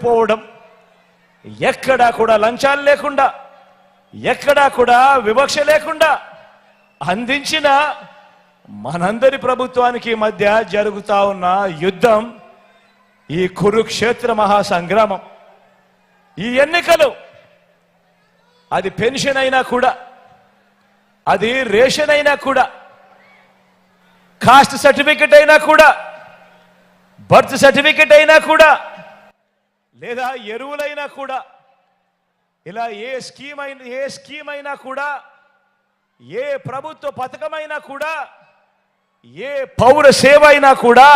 పోవడం, ఎక్కడా కూడా లంచాలు లేకుండా, ఎక్కడా కూడా వివక్ష లేకుండా అందించిన మనందరి ప్రభుత్వానికి మధ్య జరుగుతా ఉన్న యుద్ధం ఈ కురుక్షేత్ర మహాసంగ్రామం. ఈ ఎన్నికలు అది పెన్షన్ అయినా కూడా, అది రేషన్ అయినా కూడా, కాస్ట్ సర్టిఫికెట్ అయినా కూడా, బర్త్ సర్టిఫికెట్ అయినా కూడా, లేదా ఎరువులైనా కూడా, ఇలా ఏ స్కీమ్ అయినా కూడా, ఏ ప్రభుత్వ పథకమైనా కూడా, ఏ పౌర సేవ అయినా కూడా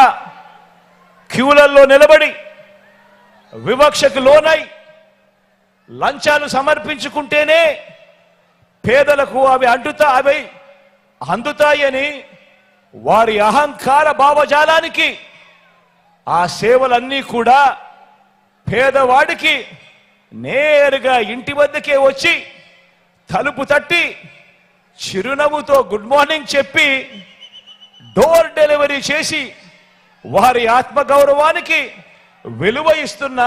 క్యూలలో నిలబడి వివక్షకు లోనై లంచాలు సమర్పించుకుంటేనే పేదలకు అవి అందుతాయని వారి అహంకార భావజాలానికి ఆ సేవలన్నీ కూడా పేదవాడికి నేరుగా ఇంటి వద్దకే వచ్చి తలుపు తట్టి చిరునవ్వుతో గుడ్ మార్నింగ్ చెప్పి డోర్ డెలివరీ చేసి వారి ఆత్మగౌరవానికి విలువ ఇస్తున్న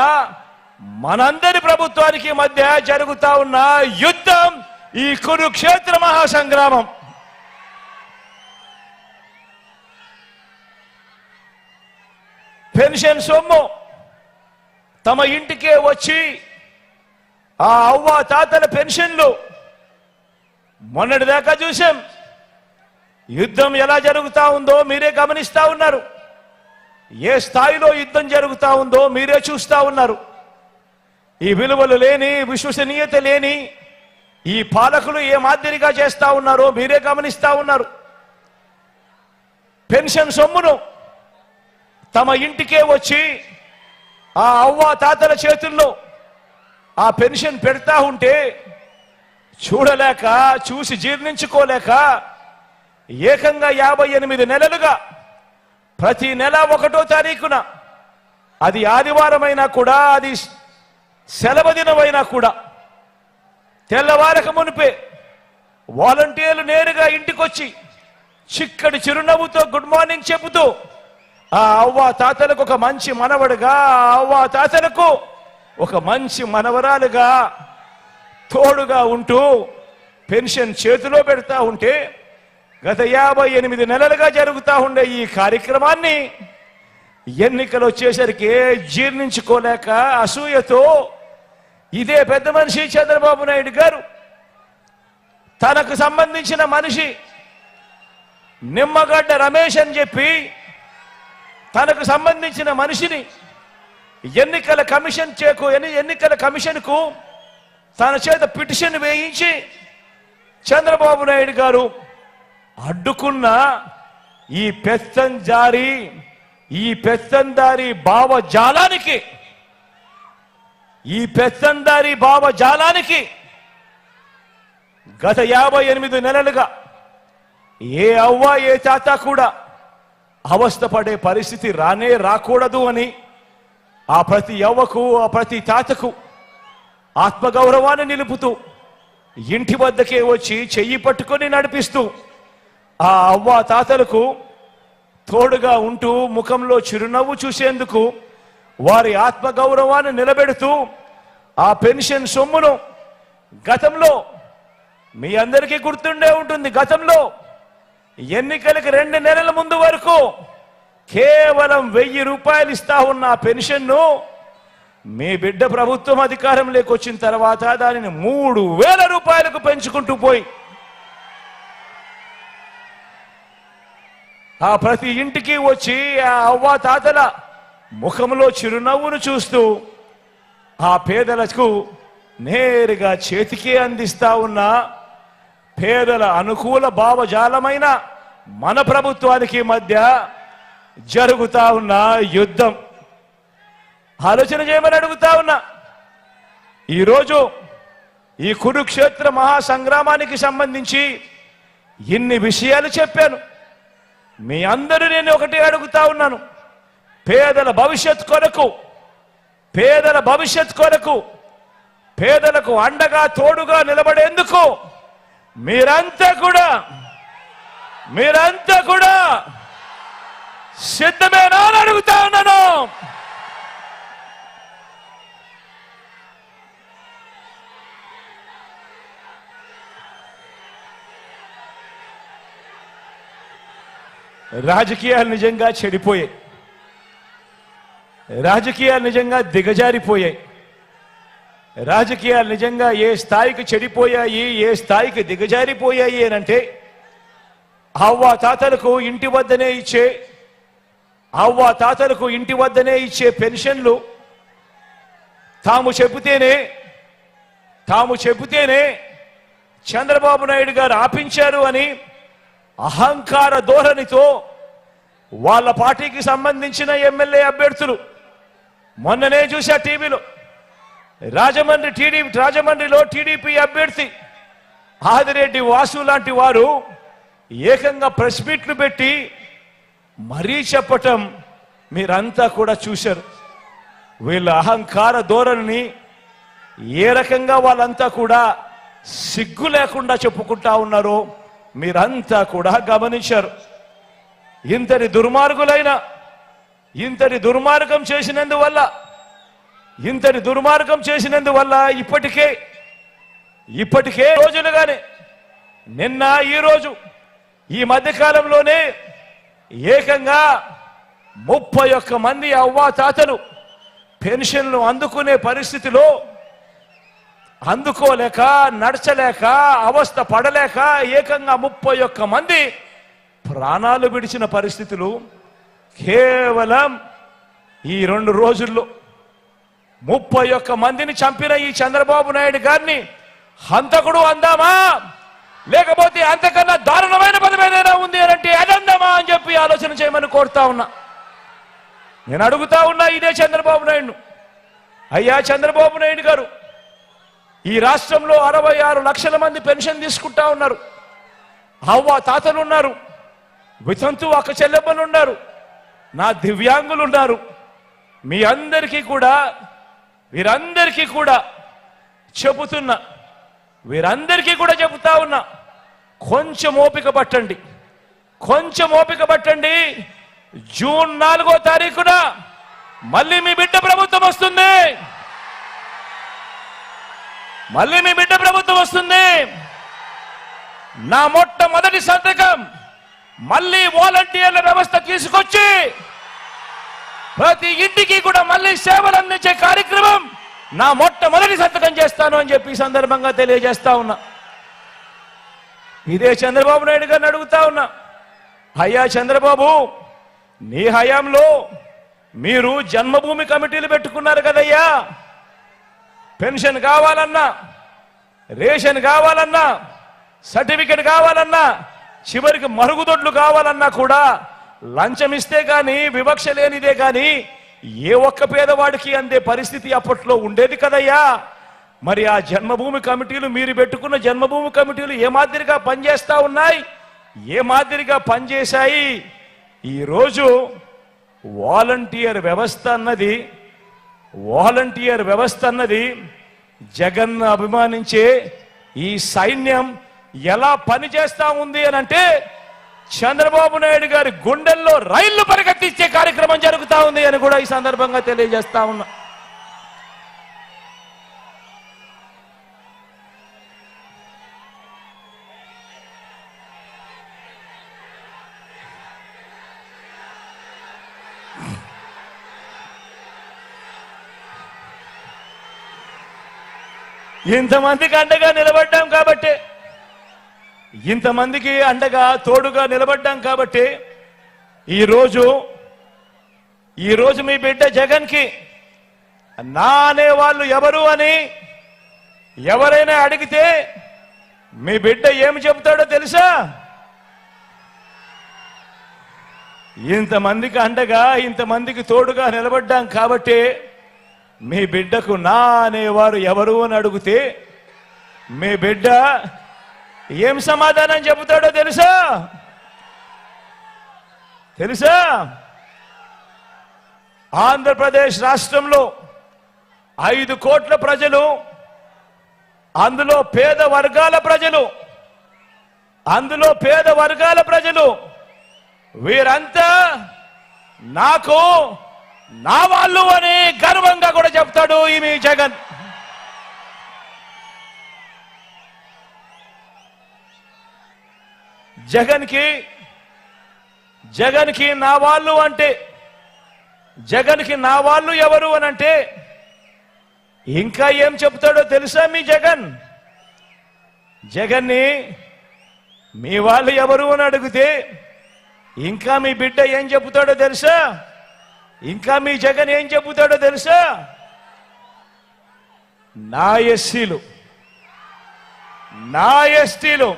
మనందరి ప్రభుత్వానికి మధ్య జరుగుతా ఉన్న యుద్ధం ఈ కురుక్షేత్ర మహాసంగ్రామం. పెన్షన్ సొమ్ము తమ ఇంటికే వచ్చి ఆ అవ్వ తాతల పెన్షన్లు మొన్నటిదాకా చూసాం. యుద్ధం ఎలా జరుగుతా ఉందో మీరే గమనిస్తా ఉన్నారు. ఏ స్థాయిలో యుద్ధం జరుగుతా ఉందో మీరే చూస్తా ఉన్నారు. ఈ విలువలు లేని, విశ్వసనీయత లేని ఈ పాలకులు ఏ మాదిరిగా చేస్తా ఉన్నారో మీరే గమనిస్తా ఉన్నారు. పెన్షన్ సొమ్మును తమ ఇంటికే వచ్చి ఆ అవ్వ తాతల చేతుల్లో ఆ పెన్షన్ పెడతా ఉంటే చూడలేక, చూసి జీర్ణించుకోలేక ఏకంగా 58 నెలలుగా ప్రతి నెల 1వ తారీఖున, అది ఆదివారమైనా కూడా, అది సెలవు దినమైనా కూడా, తెల్లవారక మునిపే వాలంటీర్లు నేరుగా ఇంటికొచ్చి చిక్కడి చిరునవ్వుతో గుడ్ మార్నింగ్ చెబుతూ ఆ అవ్వ తాతలకు ఒక మంచి మనవడుగా, ఆ అవ్వ తాతలకు ఒక మంచి మనవరాలుగా తోడుగా ఉంటూ పెన్షన్ చేతిలో పెడతా ఉంటే గత 58 నెలలుగా జరుగుతూ ఉండే ఈ కార్యక్రమాన్ని ఎన్నికలు వచ్చేసరికి జీర్ణించుకోలేక అసూయతో ఇదే పెద్ద మనిషి చంద్రబాబు నాయుడు గారు తనకు సంబంధించిన మనిషి నిమ్మగడ్డ రమేష్ అని చెప్పి తనకు సంబంధించిన మనిషిని ఎన్నికల కమిషన్కు తన చేత పిటిషన్ వేయించి చంద్రబాబు నాయుడు గారు అడ్డుకున్న ఈ పెత్తందారి భావజాలానికి గత 58 నెలలుగా ఏ అవ్వ ఏ తాత కూడా అవస్థపడే పరిస్థితి రాకూడదు అని ఆ ప్రతి అవ్వకు, ఆ ప్రతి తాతకు ఆత్మగౌరవాన్ని నిలుపుతూ ఇంటి వద్దకే వచ్చి చెయ్యి పట్టుకొని నడిపిస్తూ ఆ అవ్వ తాతలకు తోడుగా ఉంటూ ముఖంలో చిరునవ్వు చూసేందుకు వారి ఆత్మగౌరవాన్ని నిలబెడుతూ ఆ పెన్షన్ సొమ్మును గతంలో మీ అందరికీ గుర్తుండే ఉంటుంది. గతంలో ఎన్నికలకు 2 నెలల ముందు వరకు కేవలం 1000 రూపాయలు ఇస్తా ఉన్న ఆ పెన్షన్ను మీ బిడ్డ ప్రభుత్వం అధికారంలోకి వచ్చిన తర్వాత దానిని 3000 రూపాయలకు పెంచుకుంటూ పోయి ఆ ప్రతి ఇంటికి వచ్చి ఆ అవ్వ తాతల ముఖంలో చిరునవ్వును చూస్తూ ఆ పేదలకు నేరుగా చేతికే అందిస్తా ఉన్న పేదల అనుకూల భావజాలమైన మన ప్రభుత్వానికి మధ్య జరుగుతా ఉన్న యుద్ధం ఆలోచన చేయమని అడుగుతా ఉన్నా. ఈరోజు ఈ కురుక్షేత్ర మహాసంగ్రామానికి సంబంధించి ఇన్ని విషయాలు చెప్పాను. మీ అందరూ నేను ఒకటే అడుగుతా ఉన్నాను. పేదల భవిష్యత్ కొరకు పేదలకు అండగా తోడుగా నిలబడేందుకు మీరంతా కూడా సిద్ధమేనా అని అడుగుతా ఉన్నాను. రాజకీయాలు నిజంగా చెడిపోయాయి, రాజకీయాలు నిజంగా దిగజారిపోయాయి, రాజకీయాలు నిజంగా ఏ స్థాయికి చెడిపోయాయి, ఏ స్థాయికి దిగజారిపోయాయి అనంటే అవ్వ తాతలకు ఇంటి వద్దనే ఇచ్చే పెన్షన్లు తాము చెబితేనే చంద్రబాబు నాయుడు గారు ఆపించారు అని అహంకార ధోరణితో వాళ్ళ పార్టీకి సంబంధించిన ఎమ్మెల్యే అభ్యర్థులు మొన్ననే చూసా టీవీలో రాజమండ్రిలో టీడీపీ అభ్యర్థి ఆదిరెడ్డి వాసు లాంటి వారు ఏకంగా ప్రెస్ మీట్లు పెట్టి మరీ చెప్పటం మీరంతా కూడా చూశారు. వీళ్ళ అహంకార ధోరణిని ఏ రకంగా వాళ్ళంతా కూడా సిగ్గు లేకుండా చెప్పుకుంటా ఉన్నారో మీరంతా కూడా గమనించారు. ఇంతటి దుర్మార్గం చేసినందువల్ల ఇప్పటికే రోజులుగానే నిన్న ఈ మధ్యకాలంలోనే ఏకంగా 31 మంది అవ్వాతాతలు పెన్షన్లు అందుకునే పరిస్థితిలో అందుకోలేక నడచలేక అవస్థ పడలేక ఏకంగా 31 మంది ప్రాణాలు విడిచిన పరిస్థితులు కేవలం ఈ 2 రోజుల్లో 31 మందిని చంపిన ఈ చంద్రబాబు నాయుడు గారిని హంతకుడు అందామా, లేకపోతే అంతకన్నా దారుణమైన పదం ఏదైనా ఉంది అంటే అదందామా అని చెప్పి ఆలోచన చేయమని కోరుతా ఉన్నా. నేను అడుగుతా ఉన్నా ఇదే చంద్రబాబు నాయుడు, అయ్యా చంద్రబాబు నాయుడు గారు, ఈ రాష్ట్రంలో 66 లక్షల మంది పెన్షన్ తీసుకుంటా ఉన్నారు. అవ్వ తాతలు ఉన్నారు, వితంతు అక్క చెల్లెమ్మలు ఉన్నారు, నా దివ్యాంగులు ఉన్నారు. వీరందరికీ కూడా చెబుతా ఉన్నా, కొంచెం ఓపిక పట్టండి. జూన్ 4వ తారీఖున మళ్ళీ మీ బిడ్డ ప్రభుత్వం వస్తుంది. నా మొట్టమొదటి సంతకం మళ్ళీ వాలంటీర్ల వ్యవస్థ తీసుకొచ్చి ప్రతి ఇంటికి కూడా మళ్ళీ సేవలు అందించే కార్యక్రమం నా మొట్టమొదటి సంతకం చేస్తాను అని చెప్పి సందర్భంగా తెలియజేస్తా ఉన్నా. ఇదే చంద్రబాబు నాయుడు గారిని అడుగుతా ఉన్నా, అయ్యా చంద్రబాబు, నీ హయాంలో మీరు జన్మభూమి కమిటీలు పెట్టుకున్నారు కదయ్యా. పెన్షన్ కావాలన్నా, రేషన్ కావాలన్నా, సర్టిఫికెట్ కావాలన్నా, చివరికి మరుగుదొడ్లు కావాలన్నా కూడా లంచం ఇస్తే గాని, వివక్ష లేనిదే గాని ఏ ఒక్క పేదవాడికి అందే పరిస్థితి అప్పట్లో ఉండేది కదయ్యా. మరి ఆ జన్మభూమి కమిటీలు, మీరు పెట్టుకున్న జన్మభూమి కమిటీలు ఏ మాదిరిగా పనిచేస్తా ఉన్నాయి, ఏ మాదిరిగా పనిచేశాయి? ఈరోజు వాలంటీర్ వ్యవస్థ అన్నది జగన్ అభిమానించే ఈ సైన్యం ఎలా పనిచేస్తా ఉంది అని అంటే చంద్రబాబు నాయుడు గారి గుండెల్లో రైళ్లు పరిగెత్తించే కార్యక్రమం జరుగుతా ఉంది అని కూడా ఈ సందర్భంగా తెలియజేస్తా ఉన్నా. ఇంతమందికి అండగా నిలబడ్డాం కాబట్టి, ఇంతమందికి అండగా తోడుగా నిలబడ్డాం కాబట్టి ఈరోజు మీ బిడ్డ జగన్కి నా అనేవాళ్ళు ఎవరు అని ఎవరైనా అడిగితే మీ బిడ్డ ఏమి చెబుతాడో తెలుసా? ఇంతమందికి అండగా, ఇంతమందికి తోడుగా నిలబడ్డాం కాబట్టి మీ బిడ్డకు నా అనేవారు ఎవరు అని అడిగితే మీ బిడ్డ ఏం సమాధానం చెబుతాడో తెలుసా? ఆంధ్రప్రదేశ్ రాష్ట్రంలో 5 కోట్ల ప్రజలు, అందులో పేద వర్గాల ప్రజలు వీరంతా నాకు నా వాళ్ళు అని గర్వంగా కూడా చెప్తాడు ఈ మీ జగన్. జగన్కి నా వాళ్ళు అంటే, జగన్కి నా వాళ్ళు ఎవరు అని అంటే ఇంకా ఏం చెప్తాడో తెలుసా మీ జగన్? జగన్ని మీ వాళ్ళు ఎవరు అని అడిగితే ఇంకా మీ బిడ్డ ఏం చెబుతాడో తెలుసా? ఇంకా మీ జగన్ ఏం చెబుతాడో తెలుసా? నా ఎస్సీలు, నా ఎస్టీలు,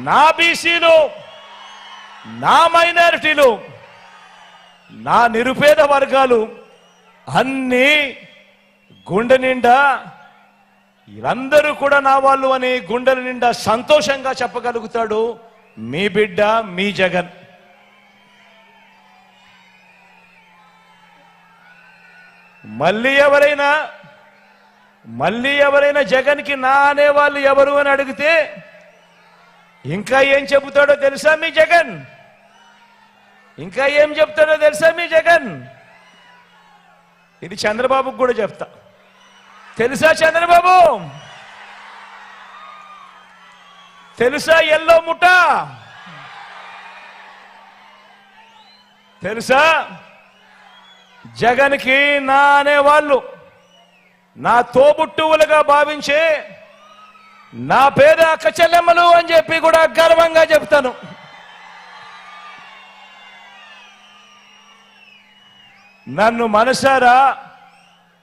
నా బీసీలు, నా మైనారిటీలు, నా నిరుపేద వర్గాలు అన్నీ గుండె నిండా వీళ్ళందరూ కూడా నా వాళ్ళు అని గుండెల నిండా సంతోషంగా చెప్పగలుగుతాడు మీ బిడ్డ మీ జగన్. మళ్ళీ ఎవరైనా జగన్కి నా అనేవాళ్ళు ఎవరు అని అడిగితే ఇంకా ఏం చెబుతాడో తెలుసా మీ జగన్? ఇంకా ఏం చెప్తాడో తెలుసా మీ జగన్? ఇది చంద్రబాబుకు కూడా చెప్తా. తెలుసా చంద్రబాబు? తెలుసా ఎల్లో ముఠ? తెలుసా? జగన్కి నా అనేవాళ్ళు నా తోబుట్టువులుగా భావించే నా పేద అక్క చెల్లెమ్మలు అని చెప్పి కూడా గర్వంగా చెప్తాను. నన్ను మనసారా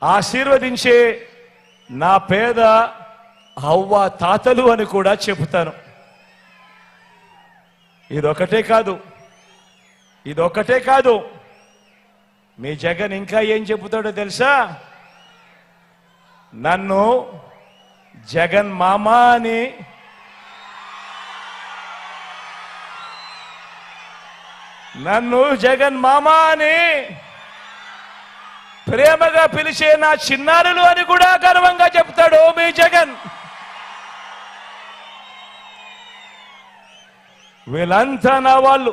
ఆశీర్వదించే నా పేద అవ్వ తాతలు అని కూడా చెబుతాను. ఇదొకటే కాదు, మీ జగన్ ఇంకా ఏం చెబుతాడో తెలుసా? నన్ను జగన్ మామ అని, నన్ను జగన్ మామ అని ప్రేమగా పిలిచే నా చిన్నారులు అని కూడా గర్వంగా చెప్తాడు మీ జగన్. వీళ్ళంతా నా వాళ్ళు,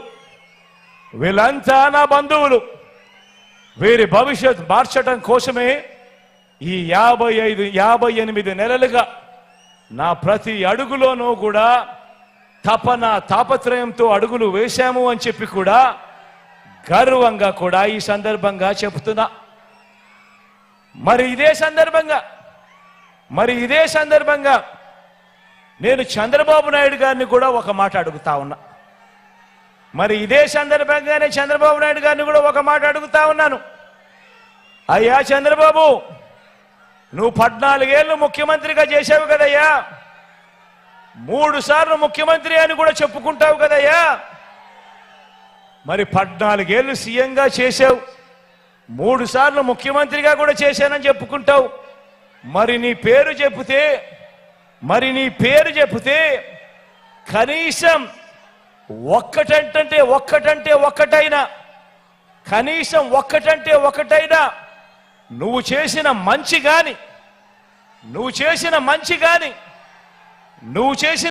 వీళ్ళంతా నా బంధువులు. వీరి భవిష్యత్ మార్చడం కోసమే ఈ 58 నెలలుగా నా ప్రతి అడుగులోనూ కూడా తాపత్రయంతో అడుగులు వేశాము అని చెప్పి కూడా గర్వంగా కూడా ఈ సందర్భంగా చెబుతున్నా. మరి ఇదే సందర్భంగా నేను చంద్రబాబు నాయుడు గారిని కూడా ఒక మాట అడుగుతా ఉన్నా. మరి ఇదే సందర్భంగానే చంద్రబాబు నాయుడు గారిని కూడా ఒక మాట అడుగుతా ఉన్నాను. అయ్యా చంద్రబాబు, నువ్వు 14 ఏళ్ళు ముఖ్యమంత్రిగా చేశావు కదయ్యా, 3 సార్లు ముఖ్యమంత్రి అని కూడా చెప్పుకుంటావు కదయ్యా. మరి 14 ఏళ్ళు సీఎంగా చేశావు, 3 సార్లు ముఖ్యమంత్రిగా కూడా చేశానని చెప్పుకుంటావు. మరి నీ పేరు చెబితే కనీసం ఒక్కటైనా కనీసం ఒక్కటైనా నువ్వు చేసిన మంచి గాని